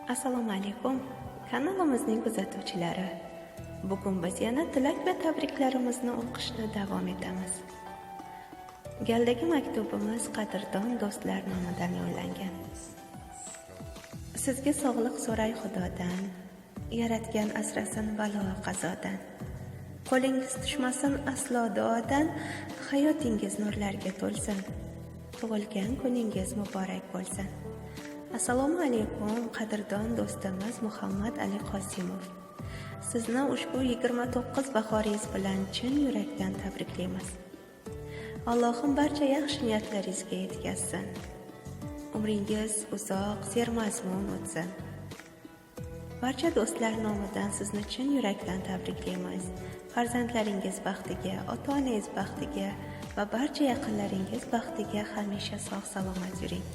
Assalomu alaykum, kanalimizning kuzatuvchilari. Bugun biz yana tilak va tabriklarimizni o'qishda davom etamiz. Galdagi maktubimiz qadrdon do'stlar nomidan yo'llangan. Sizga sog'liq so'ray Xudodan, yaratgan asrasin balo qazodan. Qo'lingiz tushmasin aslo duodan, hayotingiz nurlarga to'lsin. Tug'ilgan kuningiz muborak bo'lsin. Assalomu alaykum qadrdon do'stimiz Muhammad Ali Qosimov. Sizni ushbu 29 bahoringiz bilan chin yurakdan tabriklaymiz. Allohim barcha yaxshi niyatlaringizga yetkazsin. Umringiz uzoq, sermazmun o'tsin. Barcha do'stlar nomidan sizni chin yurakdan tabriklaymiz. Farzandlaringiz baxtiga, ota-onangiz baxtiga va barcha yaqinlaringiz baxtiga hamisha sog' salomat yuring.